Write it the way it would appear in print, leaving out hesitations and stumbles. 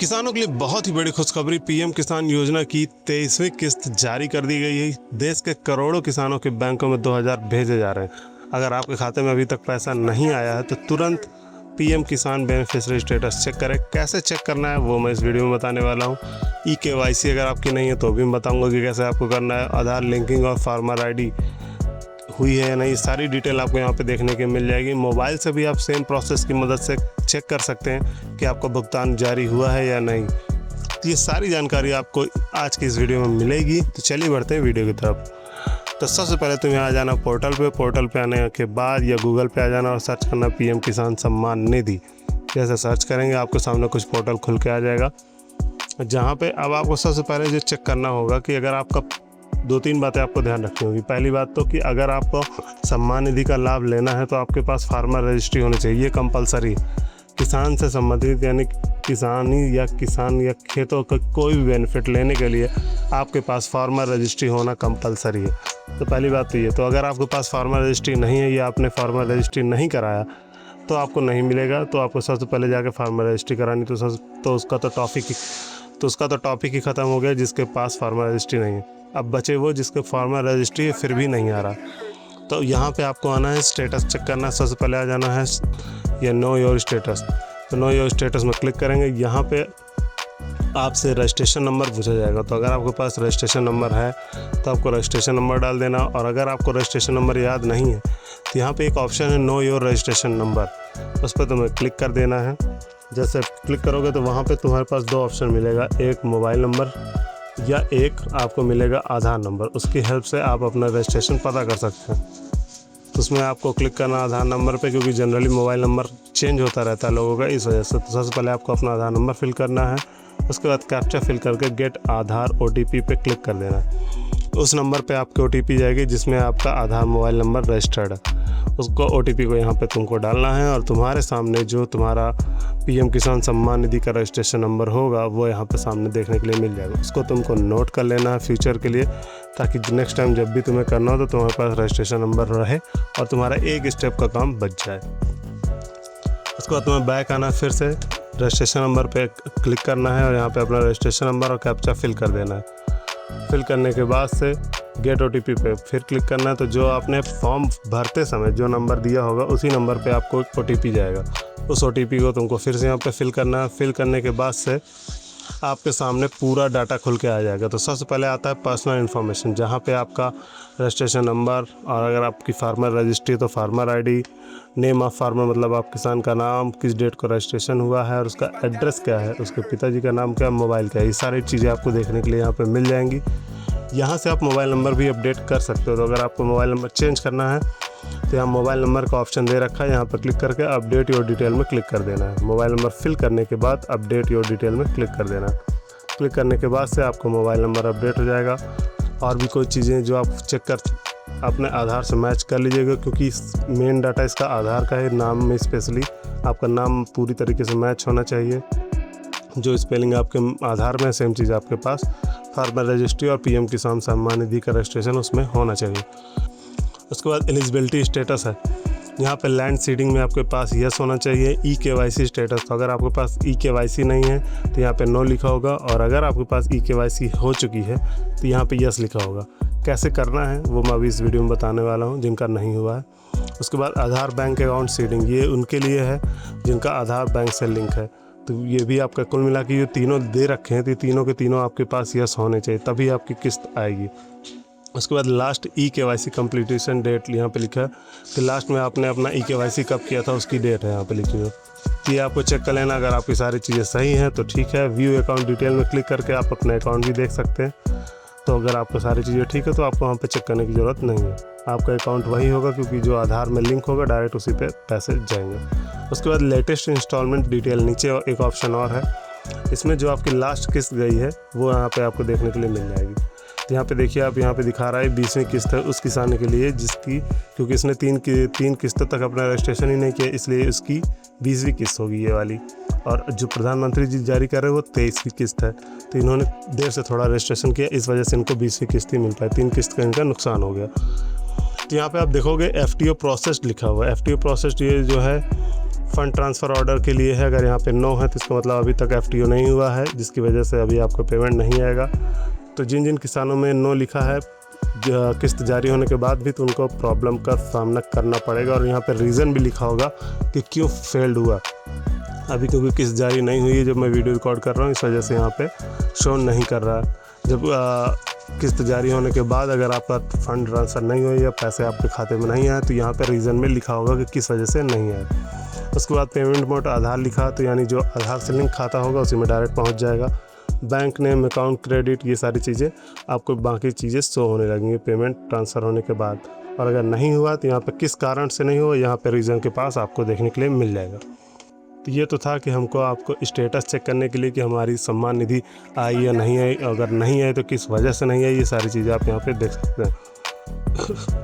किसानों के लिए बहुत ही बड़ी खुशखबरी। पीएम किसान योजना की 23वीं किस्त जारी कर दी गई है। देश के करोड़ों किसानों के बैंकों में 2000 भेजे जा रहे हैं। अगर आपके खाते में अभी तक पैसा नहीं आया है तो तुरंत पीएम किसान बेनिफिशियरी स्टेटस चेक करें। कैसे चेक करना है वो मैं इस वीडियो में बताने वाला हूँ। KYC अगर आपकी नहीं है तो भी मैं बताऊँगा कि कैसे आपको करना है। आधार लिंकिंग और फार्मर ID हुई है या नहीं, सारी डिटेल आपको यहाँ पे देखने के मिल जाएगी। मोबाइल से भी आप सेम प्रोसेस की मदद से चेक कर सकते हैं कि आपका भुगतान जारी हुआ है या नहीं। तो ये सारी जानकारी आपको आज की इस वीडियो में मिलेगी। तो चलिए बढ़ते हैं वीडियो की तरफ। तो सबसे पहले तुम्हें आ जाना पोर्टल पे आने के बाद या गूगल पे आ जाना और सर्च करना पीएम किसान सम्मान निधि। जैसे सर्च करेंगे आपके सामने कुछ पोर्टल खुल के आ जाएगा, जहाँ पे अब आपको सबसे पहले जो चेक करना होगा कि अगर आपका 2-3 बातें आपको ध्यान रखनी होगी। पहली बात तो कि अगर आपको सम्मान निधि का लाभ लेना है तो आपके पास फार्मर रजिस्ट्री होनी चाहिए। ये कंपलसरी किसान से संबंधित यानी किसान या खेतों का कोई भी बेनिफिट लेने के लिए आपके पास फार्मर रजिस्ट्री होना कंपलसरी है। तो पहली बात तो ये, तो अगर आपके पास फार्मर रजिस्ट्री नहीं है या आपने फार्मर रजिस्ट्री नहीं कराया तो आपको नहीं मिलेगा। तो आपको सबसे पहले जाके फार्मर रजिस्ट्री करानी। तो उसका तो टॉपिक ही ख़त्म हो गया जिसके पास फार्मर रजिस्ट्री नहीं है। अब बचे वो जिसके फार्मर रजिस्ट्री है फिर भी नहीं आ रहा। तो यहाँ पे आपको आना है, स्टेटस चेक करना है। सबसे पहले आ जाना है या नो योर स्टेटस। तो नो योर स्टेटस में क्लिक करेंगे। यहाँ पे आपसे रजिस्ट्रेशन नंबर पूछा जाएगा। तो अगर आपके पास रजिस्ट्रेशन नंबर है तो आपको रजिस्ट्रेशन नंबर डाल देना। और अगर आपको रजिस्ट्रेशन नंबर याद नहीं है तो यहाँ पे एक ऑप्शन है नो योर रजिस्ट्रेशन नंबर, उस पर तुम्हें क्लिक कर देना है। जैसे क्लिक करोगे तो वहाँ पे तुम्हारे पास 2 ऑप्शन मिलेगा, एक मोबाइल नंबर या एक आपको मिलेगा आधार नंबर। उसकी हेल्प से आप अपना रजिस्ट्रेशन पता कर सकते हैं। तो उसमें आपको क्लिक करना आधार नंबर पे, क्योंकि जनरली मोबाइल नंबर चेंज होता रहता है लोगों का, इस वजह से। तो सबसे पहले आपको अपना आधार नंबर फिल करना है। उसके बाद कैप्चा फिल करके गेट आधार OTP पे क्लिक कर देना है। उस नंबर पे आपकी OTP जाएगी जिसमें आपका आधार मोबाइल नंबर रजिस्टर्ड है। उसको OTP को यहाँ पे तुमको डालना है और तुम्हारे सामने जो तुम्हारा पीएम किसान सम्मान निधि का रजिस्ट्रेशन नंबर होगा वो यहाँ पे सामने देखने के लिए मिल जाएगा। उसको तुमको नोट कर लेना है फ्यूचर के लिए, ताकि नेक्स्ट टाइम जब भी तुम्हें करना हो तो तुम्हारे पास रजिस्ट्रेशन नंबर रहे और तुम्हारा एक स्टेप का काम बच जाए। उसके बाद तुम्हें बैक आना, फिर से रजिस्ट्रेशन नंबर पे क्लिक करना है और यहाँ पे अपना रजिस्ट्रेशन नंबर और कैप्चा फिल कर देना है। फिल करने के बाद से गेट OTP पे फिर क्लिक करना है। तो जो आपने फॉर्म भरते समय जो नंबर दिया होगा उसी नंबर पे आपको एक OTP जाएगा। उस OTP को तुमको फिर से यहाँ पे फिल करना है। फिल करने के बाद से आपके सामने पूरा डाटा खुल के आ जाएगा। तो सबसे पहले आता है पर्सनल इन्फॉर्मेशन, जहाँ पे आपका रजिस्ट्रेशन नंबर और अगर आपकी फार्मर रजिस्ट्री तो farmer ID, name of farmer मतलब आप किसान का नाम, किस डेट को रजिस्ट्रेशन हुआ है और उसका एड्रेस क्या है, उसके पिताजी का नाम क्या है, मोबाइल क्या है, ये सारी चीज़ें आपको देखने के लिए यहाँ पे मिल जाएंगी। यहाँ से आप मोबाइल नंबर भी अपडेट कर सकते हो। तो अगर आपको मोबाइल नंबर चेंज करना है तो यहाँ मोबाइल नंबर का ऑप्शन दे रखा है, यहाँ पर क्लिक करके अपडेट योर डिटेल में क्लिक कर देना है। मोबाइल नंबर फिल करने के बाद अपडेट योर डिटेल में क्लिक कर देना है। क्लिक करने के बाद से आपको मोबाइल नंबर अपडेट हो जाएगा। और भी कोई चीज़ें जो आप चेक कर अपने आधार से मैच कर लीजिएगा, क्योंकि मेन डाटा इसका आधार का है। नाम में स्पेशली आपका नाम पूरी तरीके से मैच होना चाहिए। जो स्पेलिंग आपके आधार में सेम चीज़ आपके पास फार्मर रजिस्ट्री और पीएम किसान सम्मान निधि का रजिस्ट्रेशन उसमें होना चाहिए। उसके बाद एलिजिबिलिटी स्टेटस है, यहाँ पे लैंड सीडिंग में आपके पास यस होना चाहिए। KYC स्टेटस, तो अगर आपके पास KYC नहीं है तो यहाँ पे नो लिखा होगा, और अगर आपके पास KYC हो चुकी है तो यहाँ पे यस लिखा होगा। कैसे करना है वो मैं अभी इस वीडियो में बताने वाला हूँ, जिनका नहीं हुआ है। उसके बाद आधार बैंक अकाउंट सीडिंग, ये उनके लिए है जिनका आधार बैंक से लिंक है। तो ये भी आपका कुल मिला के ये तीनों दे रखे हैं, तो तीनों के तीनों आपके पास यस होने चाहिए, तभी आपकी किस्त आएगी। उसके बाद लास्ट KYC कंप्लीटेशन डेट यहाँ पे लिखा है कि लास्ट में आपने अपना KYC कब किया था उसकी डेट है यहाँ पे लिखी हुई। तो ये आपको चेक कर लेना। अगर आपकी सारी चीज़ें सही हैं तो ठीक है। व्यू अकाउंट डिटेल में क्लिक करके आप अपने अकाउंट भी देख सकते हैं। तो अगर आपको सारी चीज़ें ठीक है तो आपको वहाँ पे चेक करने की ज़रूरत नहीं है। आपका अकाउंट वही होगा, क्योंकि जो आधार में लिंक होगा डायरेक्ट उसी पे पैसे जाएंगे। उसके बाद लेटेस्ट इंस्टॉलमेंट डिटेल, नीचे एक ऑप्शन और है, इसमें जो आपकी लास्ट किस्त गई है वो यहाँ पे आपको देखने के लिए मिल जाएगी। तो यहाँ पे देखिए, आप यहाँ पे दिखा रहा है 20वीं किस्त है उस किसान के लिए जिसकी, क्योंकि इसने तीन किस्तों तक अपना रजिस्ट्रेशन ही नहीं किया, इसलिए उसकी 20वीं किस्त होगी ये वाली। और जो प्रधानमंत्री जी जारी कर रहे हैं वो 23वीं किस्त है। तो इन्होंने देर से थोड़ा रजिस्ट्रेशन किया, इस वजह से इनको 20वीं किस्त ही मिल पाई। 3 किस्त का इनका नुकसान हो गया। तो यहाँ पे आप देखोगे FTO प्रोसेस्ड लिखा हुआ है। FTO प्रोसेस्ड ये जो है फ़ंड ट्रांसफ़र ऑर्डर के लिए है। अगर यहाँ पे नो है तो इसका मतलब अभी तक FTO नहीं हुआ है, जिसकी वजह से अभी आपको पेमेंट नहीं आएगा। तो जिन जिन किसानों में नो लिखा है किस्त जारी होने के बाद भी, तो उनको प्रॉब्लम का सामना करना पड़ेगा। और यहाँ पे रीज़न भी लिखा होगा कि क्यों फेल्ड हुआ। अभी क्योंकि किस्त जारी नहीं हुई है जब मैं वीडियो रिकॉर्ड कर रहा हूँ, इस वजह से यहाँ पे शो नहीं कर रहा है। जब किस्त जारी होने के बाद अगर आपका फ़ंड ट्रांसफ़र नहीं हुई या पैसे आपके खाते में नहीं आए, तो यहाँ पे रीज़न में लिखा होगा कि किस वजह से नहीं आए। उसके बाद पेमेंट मोड आधार लिखा, तो यानी जो आधार से लिंक खाता होगा उसी में डायरेक्ट पहुँच जाएगा। बैंक नेम, अकाउंट, क्रेडिट, ये सारी चीज़ें आपको बाकी चीज़ें शो होने लगेंगी पेमेंट ट्रांसफ़र होने के बाद। और अगर नहीं हुआ तो यहाँ पे किस कारण से नहीं हुआ, यहाँ पे रीज़न के पास आपको देखने के लिए मिल जाएगा। तो ये तो था कि हमको आपको स्टेटस चेक करने के लिए कि हमारी सम्मान निधि आई या नहीं आई, अगर नहीं आई तो किस वजह से नहीं आई, ये सारी चीज़ें आप यहाँ पे देख सकते हैं।